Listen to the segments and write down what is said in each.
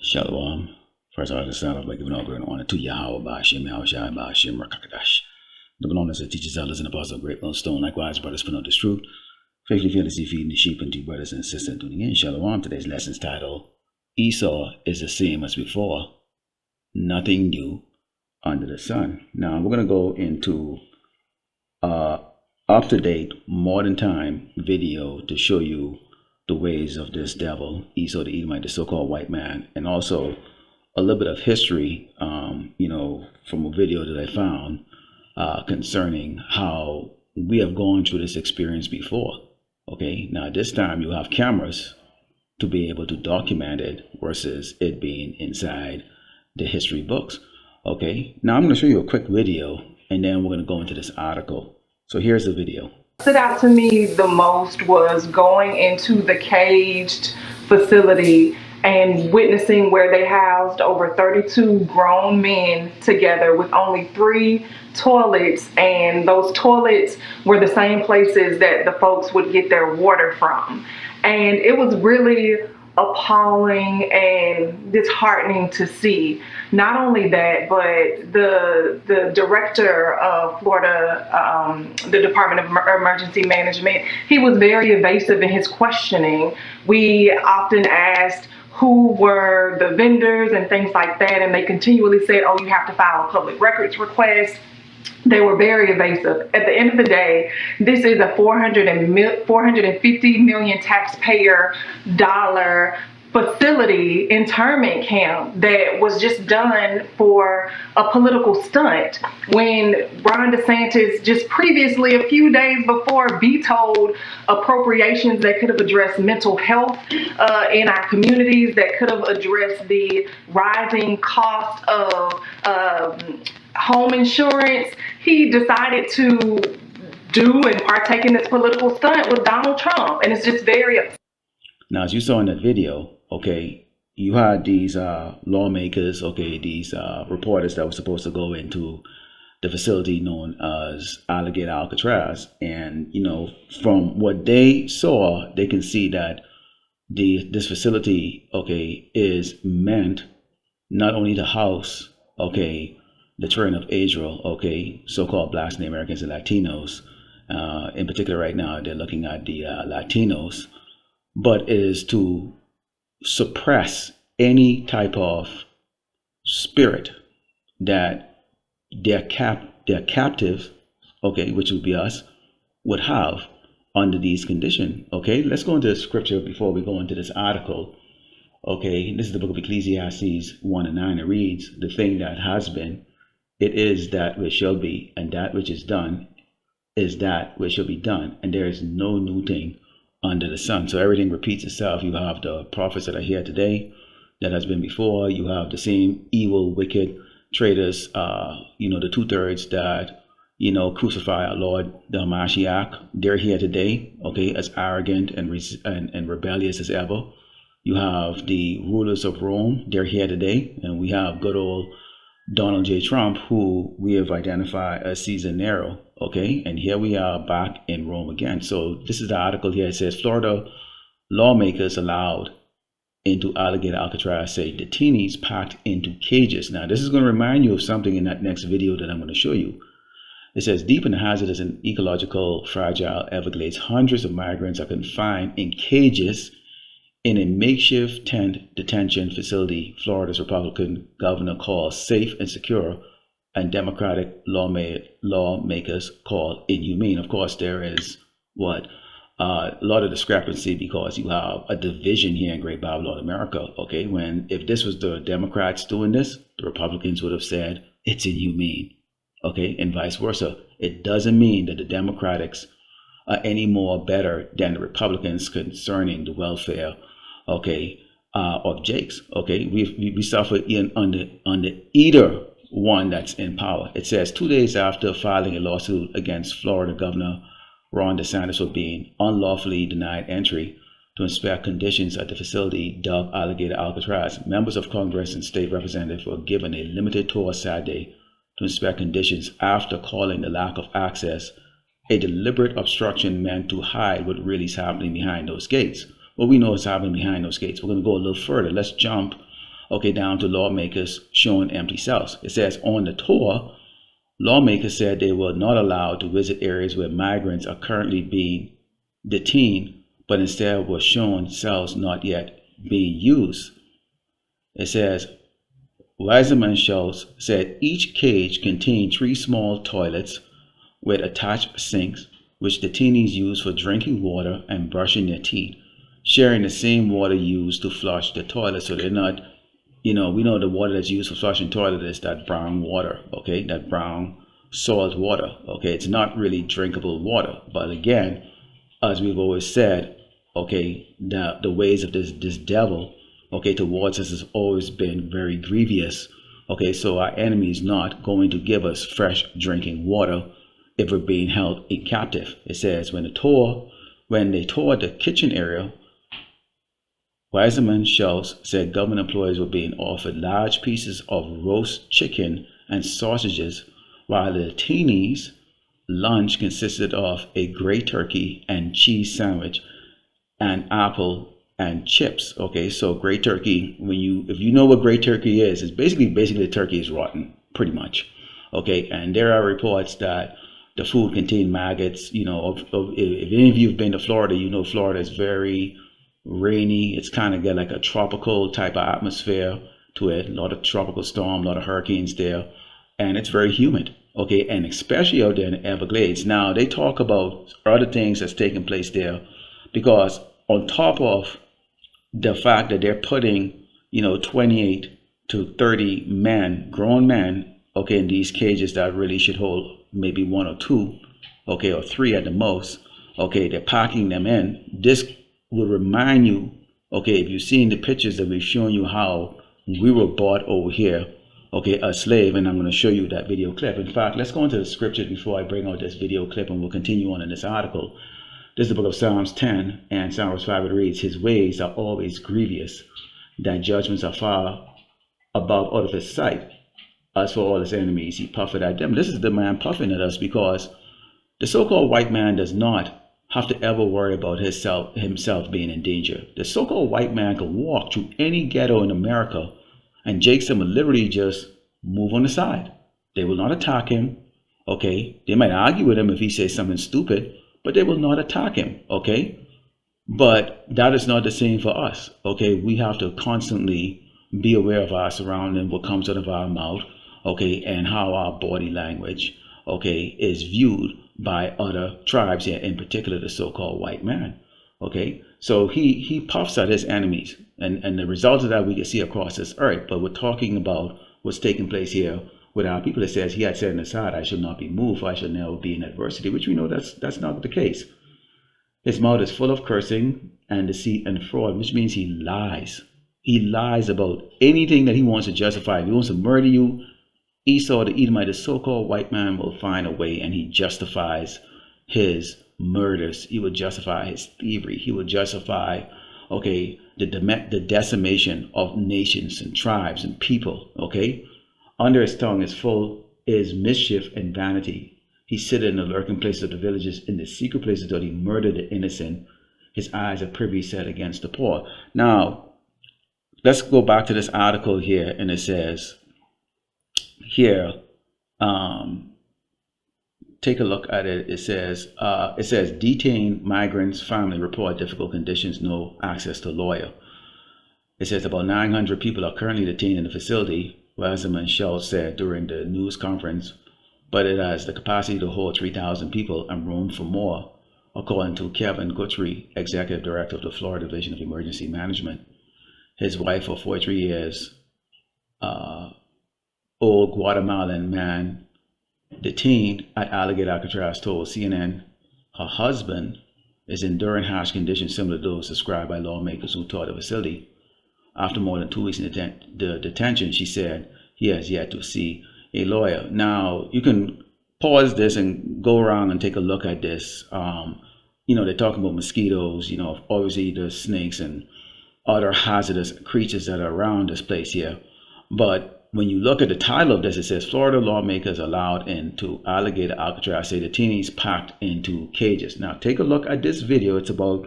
Shalom. First of all, I just start off by giving all glory and honor to Yahweh, Ba'ashem, Yahushua, Ba'ashem, Rakakadash. The belongers of teachers, elders, and apostles of Great Millstone. Likewise, brothers, put out this truth. Faithfully, fearlessly feeding the sheep, and to brothers and sisters tuning in. Shalom. Today's lesson is titled, Esau is the same as before. Nothing new under the sun. Now, we're going to go into up-to-date, modern time video to show you the ways of this devil, Esau the Edomite, the so-called white man, and also a little bit of history, from a video that I found concerning how we have gone through this experience before. Okay, now this time you have cameras to be able to document it versus it being inside the history books. Okay, now I'm going to show you a quick video and then we're going to go into this article. So here's the video. Stood out to me the most was going into the caged facility and witnessing where they housed over 32 grown men together with only 3 toilets, and those toilets were the same places that the folks would get their water from. And it was really appalling and disheartening to see. Not only that, but the director of Florida, the Department of Emergency Management, he was very evasive in his questioning. We often asked who were the vendors and things like that, and they continually said, oh, you have to file a public records request. They were very evasive. At the end of the day, this is a $450 million taxpayer dollar facility, internment camp that was just done for a political stunt when Ron DeSantis just previously, a few days before, vetoed appropriations that could have addressed mental health in our communities, that could have addressed the rising cost of home insurance. He decided to do and partake in this political stunt with Donald Trump, and it's just very upsetting. Now, as you saw in that video, okay, you had these lawmakers, okay, these reporters that were supposed to go into the facility known as Alligator Alcatraz, and from what they saw, they can see that this facility, okay, is meant not only to house, okay, the children of Israel, okay, so-called Blacks and Americans and Latinos. In particular, right now, they're looking at the Latinos, but it is to suppress any type of spirit that their captives, okay, which would be us, would have under these conditions. Okay, let's go into the scripture before we go into this article. Okay, this is the book of Ecclesiastes 1:9. It reads, the thing that has been, it is that which shall be, and that which is done is that which shall be done, and there is no new thing under the sun. So everything repeats itself. You have the prophets that are here today that has been before. You have the same evil, wicked traitors, the 2/3 that, crucify our Lord, the Mashiach. They're here today, okay, as arrogant and rebellious as ever. You have the rulers of Rome. They're here today. And we have good old Donald J. Trump, who we have identified as Caesar Nero, okay? And here we are back in Rome again. So this is the article here. It says, Florida lawmakers allowed into Alligator Alcatraz say detainees packed into cages. Now, this is going to remind you of something in that next video that I'm going to show you. It says, deep in the hazardous and ecological fragile Everglades, hundreds of migrants are confined in cages in a makeshift tent detention facility Florida's Republican governor calls safe and secure, and Democratic lawmakers call inhumane. Of course, there is a lot of discrepancy because you have a division here in Great Babylon, America. Okay, if this was the Democrats doing this, the Republicans would have said it's inhumane. Okay, and vice versa. It doesn't mean that the Democrats are any more better than the Republicans concerning the welfare, okay, of Jakes. Okay, we suffer under either one that's in power. It says 2 days after filing a lawsuit against Florida Governor Ron DeSantis for being unlawfully denied entry to inspect conditions at the facility dubbed Alligator Alcatraz, members of Congress and state representatives were given a limited tour Saturday to inspect conditions after calling the lack of access a deliberate obstruction meant to hide what really is happening behind those gates. What we know is happening behind those gates. We're going to go a little further. Let's jump okay, down to lawmakers showing empty cells. It says on the tour, lawmakers said they were not allowed to visit areas where migrants are currently being detained, but instead were shown cells not yet being used. It says, Wiseman Schultz said each cage contained 3 small toilets with attached sinks, which detainees use for drinking water and brushing their teeth, sharing the same water used to flush the toilet. So they're not, we know the water that's used for flushing toilet is that brown water, okay, that brown salt water, okay. It's not really drinkable water. But again, as we've always said, okay, the ways of this devil, okay, towards us has always been very grievous. Okay, so our enemy is not going to give us fresh drinking water if we're being held in captive. It says when they toured the kitchen area, Wiseman Schultz said government employees were being offered large pieces of roast chicken and sausages, while the detainees' lunch consisted of a gray turkey and cheese sandwich and apple and chips. Okay, so gray turkey, if you know what gray turkey is, it's basically the turkey is rotten, pretty much. Okay, and there are reports that the food contained maggots. If any of you have been to Florida, you know Florida is very rainy. It's kind of got like a tropical type of atmosphere to it. A lot of tropical storm, a lot of hurricanes there, and it's very humid. Okay, and especially out there in the Everglades. Now they talk about other things that's taking place there, because on top of the fact that they're putting 28 to 30 men, grown men, okay, in these cages that really should hold maybe 1 or 2, okay, or 3 at the most, okay, they're packing them in. This will remind you, okay, if you've seen the pictures that we've shown you how we were bought over here, okay, a slave, and I'm going to show you that video clip. In fact, let's go into the scriptures before I bring out this video clip, and we'll continue on in this article. This is the book of Psalms 10 and Psalms 5. It reads, his ways are always grievous, thy judgments are far above out of his sight. As for all his enemies, he puffeth at them. This is the man puffing at us, because the so-called white man does not have to ever worry about himself being in danger. The so-called white man can walk through any ghetto in America, and Jason will literally just move on the side. They will not attack him, okay? They might argue with him if he says something stupid, but they will not attack him, okay? But that is not the same for us, okay? We have to constantly be aware of our surroundings, what comes out of our mouth, okay, and how our body language, okay, is viewed by other tribes here, in particular the so-called white man, okay? So he puffs at his enemies, and the result of that we can see across this earth. But we're talking about what's taking place here with our people. It says he had said in the side, I shall not be moved, for I shall never be in adversity, which we know that's not the case. His mouth is full of cursing and deceit and fraud, which means he lies. He lies about anything that he wants to justify. If he wants to murder you, Esau, the Edomite, the so-called white man, will find a way, and he justifies his murders. He will justify his thievery. He will justify, okay, the decimation of nations and tribes and people, okay? Under his tongue is mischief and vanity. He sitteth in the lurking places of the villages, in the secret places doth he murder the innocent. His eyes are privy set against the poor. Now, let's go back to this article here, and it says here, take a look at it. It says detained migrants family report difficult conditions, no access to lawyer. It says about 900 people are currently detained in the facility, Wiseman Schultz said during the news conference, but it has the capacity to hold 3,000 people and room for more, according to Kevin Guthrie, executive director of the Florida Division of Emergency Management. His wife of 43 years, old Guatemalan man detained at Alligator Alcatraz, told CNN her husband is enduring harsh conditions similar to those described by lawmakers who toured the facility. After more than 2 weeks in the detention, she said he has yet to see a lawyer. Now, you can pause this and go around and take a look at this. They're talking about mosquitoes, obviously the snakes and other hazardous creatures that are around this place here. But when you look at the title of this, it says Florida lawmakers allowed into Alligator Alcatraz, say detainees packed into cages. Now, take a look at this video. It's about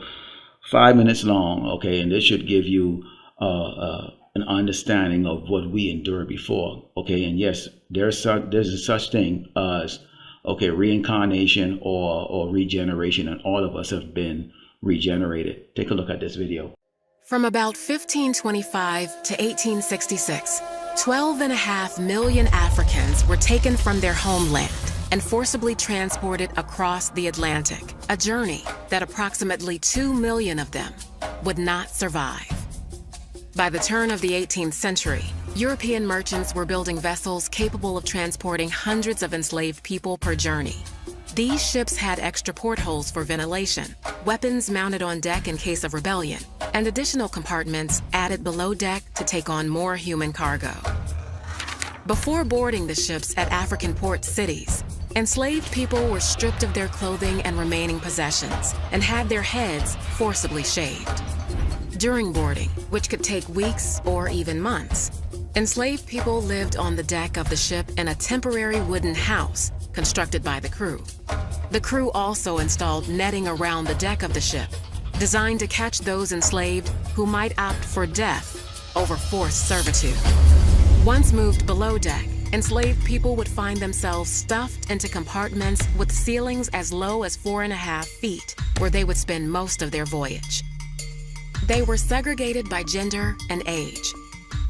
5 minutes long, okay? And this should give you an an understanding of what we endured before. Okay, and yes, there's a such thing as, okay, reincarnation or regeneration, and all of us have been regenerated. Take a look at this video. From about 1525 to 1866, 12.5 million Africans were taken from their homeland and forcibly transported across the Atlantic, a journey that approximately 2 million of them would not survive. By the turn of the 18th century, European merchants were building vessels capable of transporting hundreds of enslaved people per journey. These ships had extra portholes for ventilation, weapons mounted on deck in case of rebellion, and additional compartments added below deck to take on more human cargo. Before boarding the ships at African port cities, enslaved people were stripped of their clothing and remaining possessions and had their heads forcibly shaved. During boarding, which could take weeks or even months, enslaved people lived on the deck of the ship in a temporary wooden house constructed by the crew. The crew also installed netting around the deck of the ship, designed to catch those enslaved who might opt for death over forced servitude. Once moved below deck, enslaved people would find themselves stuffed into compartments with ceilings as low as 4.5 feet, where they would spend most of their voyage. They were segregated by gender and age.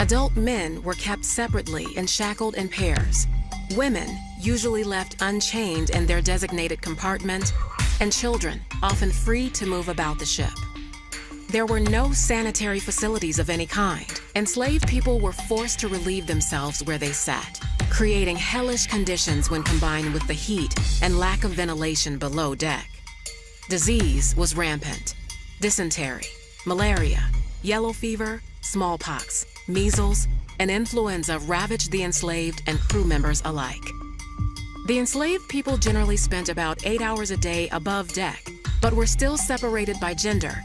Adult men were kept separately and shackled in pairs. Women usually left unchained in their designated compartment, and children often free to move about the ship. There were no sanitary facilities of any kind. Enslaved people were forced to relieve themselves where they sat, creating hellish conditions when combined with the heat and lack of ventilation below deck. Disease was rampant. Dysentery, malaria, yellow fever, smallpox, measles, and influenza ravaged the enslaved and crew members alike. The enslaved people generally spent about 8 hours a day above deck, but were still separated by gender,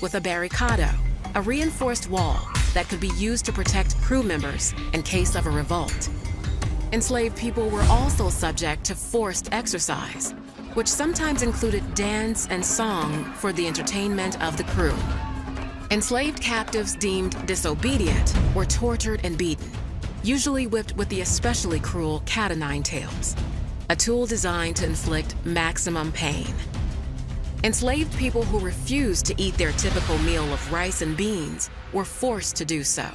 with a barricado, a reinforced wall that could be used to protect crew members in case of a revolt. Enslaved people were also subject to forced exercise, which sometimes included dance and song for the entertainment of the crew. Enslaved captives deemed disobedient were tortured and beaten, usually whipped with the especially cruel cat o' nine tails, a tool designed to inflict maximum pain. Enslaved people who refused to eat their typical meal of rice and beans were forced to do so,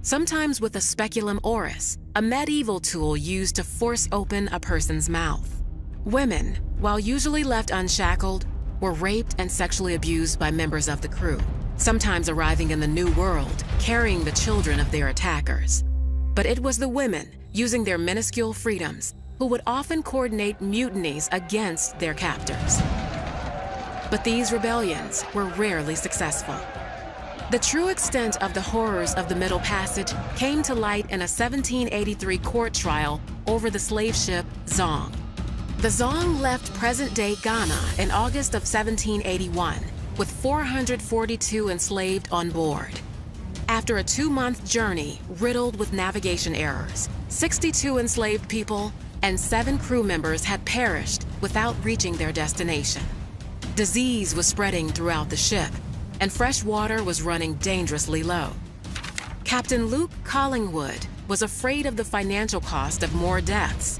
sometimes with a speculum oris, a medieval tool used to force open a person's mouth. Women, while usually left unshackled, were raped and sexually abused by members of the crew, sometimes arriving in the New World, carrying the children of their attackers. But it was the women, using their minuscule freedoms, who would often coordinate mutinies against their captors. But these rebellions were rarely successful. The true extent of the horrors of the Middle Passage came to light in a 1783 court trial over the slave ship Zong. The Zong left present-day Ghana in August of 1781, with 442 enslaved on board. After a 2-month journey riddled with navigation errors, 62 enslaved people and 7 crew members had perished without reaching their destination. Disease was spreading throughout the ship, and fresh water was running dangerously low. Captain Luke Collingwood was afraid of the financial cost of more deaths.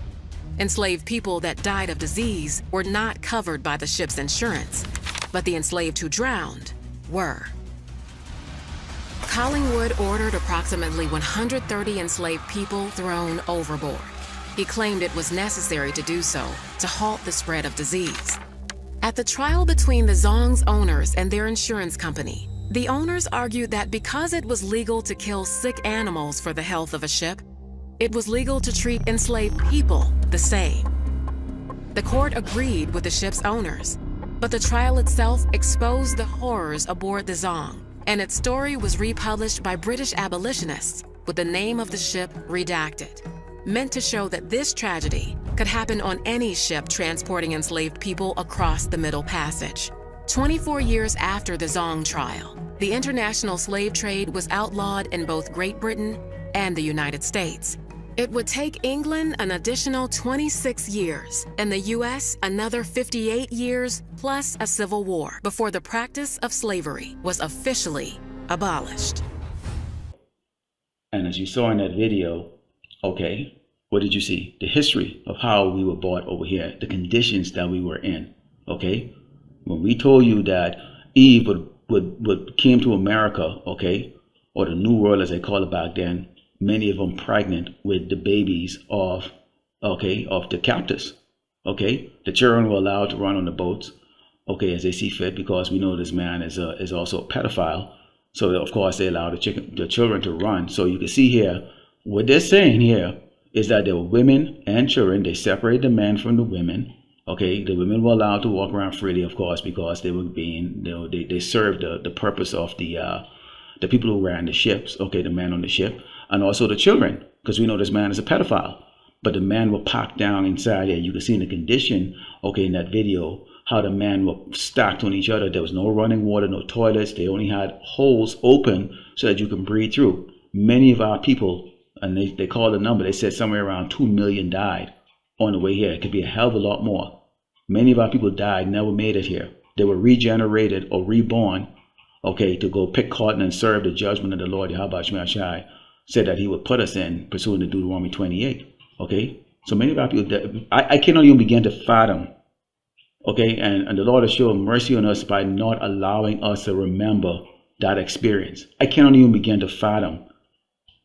Enslaved people that died of disease were not covered by the ship's insurance, but the enslaved who drowned were. Collingwood ordered approximately 130 enslaved people thrown overboard. He claimed it was necessary to do so to halt the spread of disease. At the trial between the Zong's owners and their insurance company, the owners argued that because it was legal to kill sick animals for the health of a ship, it was legal to treat enslaved people the same. The court agreed with the ship's owners, but the trial itself exposed the horrors aboard the Zong, and its story was republished by British abolitionists with the name of the ship redacted, meant to show that this tragedy could happen on any ship transporting enslaved people across the Middle Passage. 24 years after the Zong trial, the international slave trade was outlawed in both Great Britain and the United States. It would take England an additional 26 years, and the U.S. another 58 years, plus a civil war, before the practice of slavery was officially abolished. And as you saw in that video, okay, what did you see? The history of how we were brought over here, the conditions that we were in, okay? When we told you that Eve would came to America, okay, or the New World as they call it back then, many of them pregnant with the babies of the captives, okay? The children were allowed to run on the boats, okay, as they see fit, because we know this man is also a pedophile. So of course they allow the children to run. So you can see here, what they're saying here is that there were women and children. They separated the men from the women. Okay, the women were allowed to walk around freely, of course, because they were being, they served the purpose of the people who ran the ships. Okay, the men on the ship, and also the children, because we know this man is a pedophile. But the men were packed down inside there. You can see in the condition, okay, in that video, how the men were stacked on each other. There was no running water, no toilets. They only had holes open so that you can breathe through. Many of our people, and they called a number, they said somewhere around 2 million died on the way here. It could be a hell of a lot more. Many of our people died, never made it here. They were regenerated or reborn, okay, to go pick cotton and serve the judgment of the Lord, Yahweh Shai, said that he would put us in, pursuing the Deuteronomy 28, okay? So many of our people, I cannot even begin to fathom, okay, and the Lord has shown mercy on us by not allowing us to remember that experience. I cannot even begin to fathom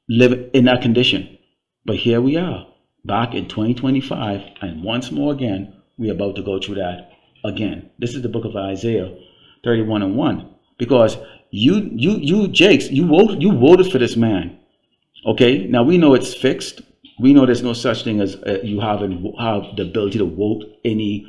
living in that condition. But here we are, back in 2025, and once more again, we're about to go through that again. This is the book of Isaiah 31:1. Because you Jakes, you voted for this man. Okay, now we know it's fixed. We know there's no such thing as you have the ability to vote any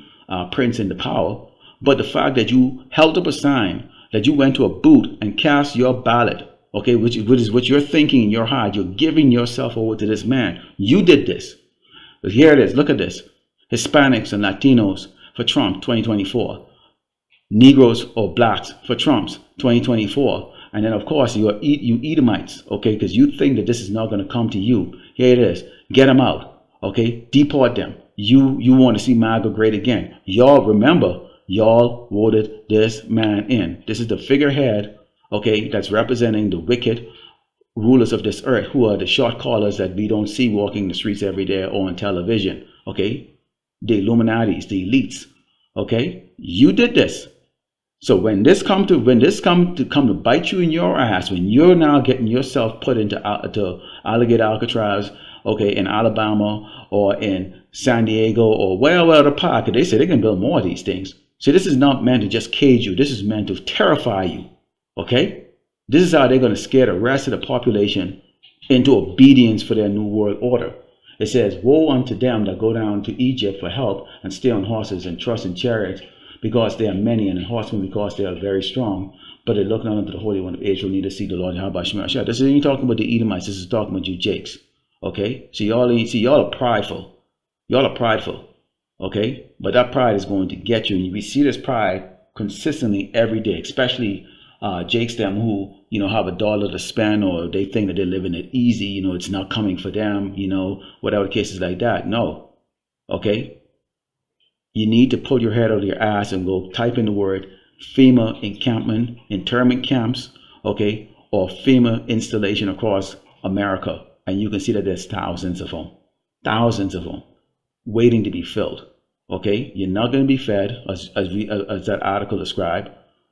prince into power. But the fact that you held up a sign, that you went to a booth and cast your ballot, okay, which is what you're thinking in your heart, you're giving yourself over to this man. You did this. But here it is. Look at this. Hispanics and Latinos for Trump 2024. Negroes or blacks for Trump's 2024. And then of course you Edomites, okay, because you think that this is not going to come to you. Here it is. Get them out, okay? Deport them. You want to see MAGA great again. Y'all remember, y'all voted this man in. This is the figurehead, okay, that's representing the wicked rulers of this earth, who are the short callers that we don't see walking the streets every day or on television, okay? The Illuminatis, the elites, okay? You did this. So when this come to bite you in your ass, when you're now getting yourself put into alligator Alcatraz, okay, in Alabama or in San Diego or wherever the park, they say they can build more of these things. See, this is not meant to just cage you. This is meant to terrify you, okay? This is how they're going to scare the rest of the population into obedience for their new world order. It says, woe unto them that go down to Egypt for help and stay on horses and trust in chariots, because they are many, and in horsemen because they are very strong. But they look not unto the Holy One of Israel, neither see the Lord Yahweh Shemashah. This isn't talking about the Edomites. This is talking about you Jakes. Okay? So y'all are prideful. Y'all are prideful. Okay? But that pride is going to get you. And we see this pride consistently every day, especially Jakes them who, have $1 to spend, or they think that they're living it easy. It's not coming for them, whatever the case is like that. No. Okay? You need to pull your head out of your ass and go type in the word FEMA encampment, internment camps, okay, or FEMA installation across America. And you can see that there's thousands of them waiting to be filled. Okay, you're not going to be fed, as that article described.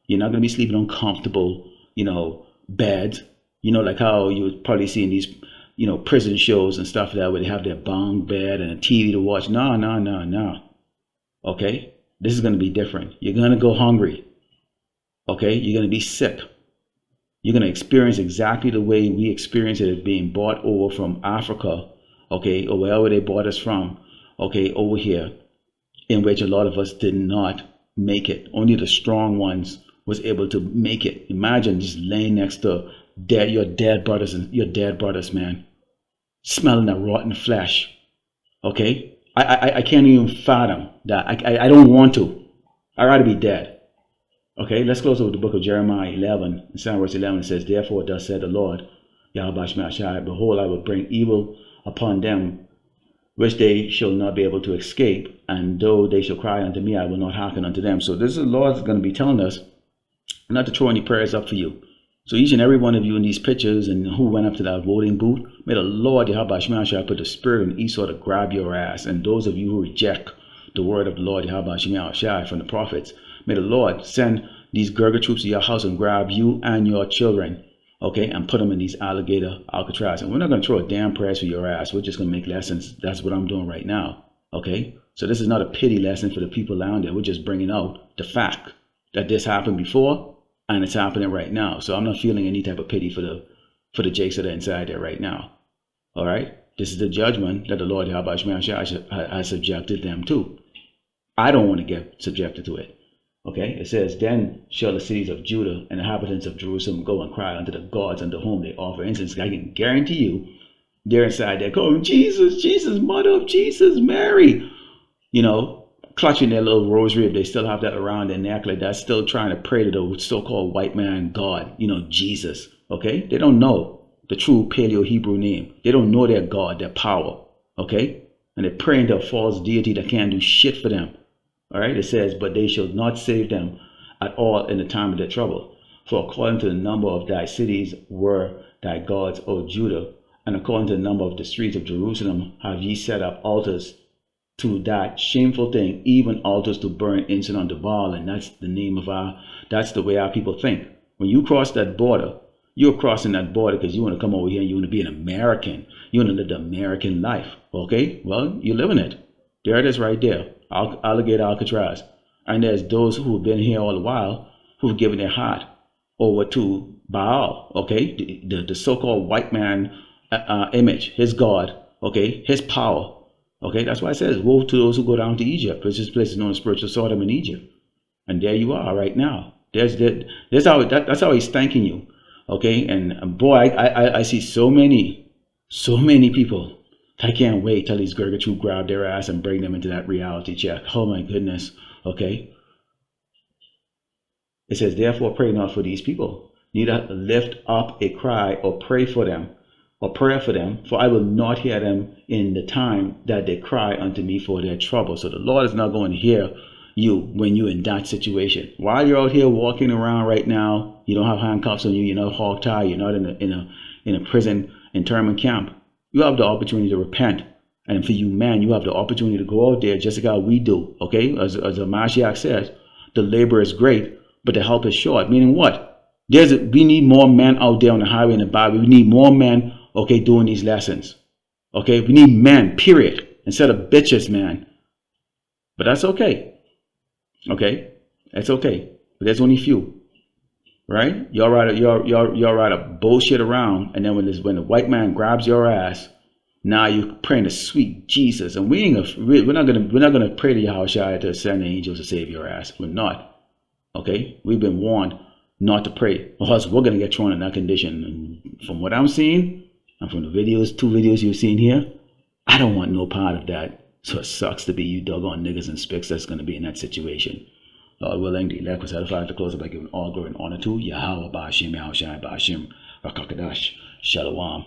You're not going to be sleeping on comfortable, beds. Like how you would probably see in these, prison shows and stuff like that, where they have their bunk bed and a TV to watch. No. Okay, this is going to be different. You're going to go hungry. Okay, you're going to be sick. You're going to experience exactly the way we experienced it, being brought over from Africa, okay, or wherever they brought us from, okay, over here, in which a lot of us did not make it. Only the strong ones was able to make it. Imagine just laying next to your dead brothers, man, smelling that rotten flesh. Okay. I can't even fathom that. I don't want to. I'd rather be dead. Okay, let's close with the book of Jeremiah 11. In verse 11 it says, therefore thus said the Lord, Yahweh Shemashah, behold, I will bring evil upon them, which they shall not be able to escape. And though they shall cry unto me, I will not hearken unto them. So this is the Lord going to be telling us not to throw any prayers up for you. So each and every one of you in these pictures and who went up to that voting booth, may the Lord Yahweh Shai put the spirit in Esau to grab your ass. And those of you who reject the word of the Lord Yahweh Shai from the prophets, may the Lord send these Gurga troops to your house and grab you and your children, okay, and put them in these alligator Alcatraz. And we're not going to throw a damn prayers for your ass. We're just going to make lessons. That's what I'm doing right now, okay? So this is not a pity lesson for the people down there. We're just bringing out the fact that this happened before and it's happening right now. So I'm not feeling any type of pity for the jakes that are inside there right now, all right? This is the judgment that the Lord Yahweh has subjected them to. I don't want to get subjected to it. Okay, it says, then shall the cities of Judah and inhabitants of Jerusalem go and cry unto the gods unto whom they offer incense. I can guarantee you, they're inside there going, Jesus, Jesus, mother of Jesus, Mary. You know, clutching their little rosary if they still have that around their neck like that, still trying to pray to the so-called white man God, you know, Jesus. Okay, they don't know the true Paleo-Hebrew name. They don't know their God, their power. Okay, and they're praying to a false deity that can't do shit for them. All right, it says, but they shall not save them at all in the time of their trouble. For according to the number of thy cities were thy gods, O Judah, and according to the number of the streets of Jerusalem have ye set up altars to that shameful thing, even altars to burn incense unto Baal. And that's the name of that's the way our people think. When you cross that border, you're crossing that border because you want to come over here and you want to be an American. You want to live the American life. Okay, well, you're living it. There it is right there. Alligator Alcatraz. And there's those who have been here all the while who've given their heart over to Baal, okay, the so-called white man image, his God, okay, his power, okay. That's why it says, woe to those who go down to Egypt, because this place is known as spiritual Sodom in Egypt. And there you are right now. That's how he's thanking you, okay. And boy, I see so many people. I can't wait till these Gurga troop grab their ass and bring them into that reality check. Oh my goodness. Okay. It says, therefore pray not for these people, neither lift up a cry or pray for them, or prayer for them, for I will not hear them in the time that they cry unto me for their trouble. So the Lord is not going to hear you when you're in that situation. While you're out here walking around right now, you don't have handcuffs on you, you're not hog tied, you're not in a prison internment camp. You have the opportunity to repent. And for you, man, you have the opportunity to go out there just like how we do. Okay? As the Mashiach says, the labor is great, but the help is short. Meaning what? We need more men out there on the highway and the byway. We need more men, okay, doing these lessons. Okay? We need men, period. Instead of bitches, man. But that's okay. Okay? That's okay. But there's only few. Right? You're right to bullshit around, and then when the white man grabs your ass, now you're praying to sweet Jesus, and we're not gonna pray to Yahushua to send angels to save your ass. We're not. Okay? We've been warned not to pray, or else we're gonna get thrown in that condition. And from what I'm seeing, and from the two videos you've seen here, I don't want no part of that. So it sucks to be you doggone niggas and spicks that's gonna be in that situation. Lord willing, the elect was edified to close up by giving all glory and honor to Yahweh Ba'ashim, Yahushua Ba'ashim, Rakakadash, Shalom.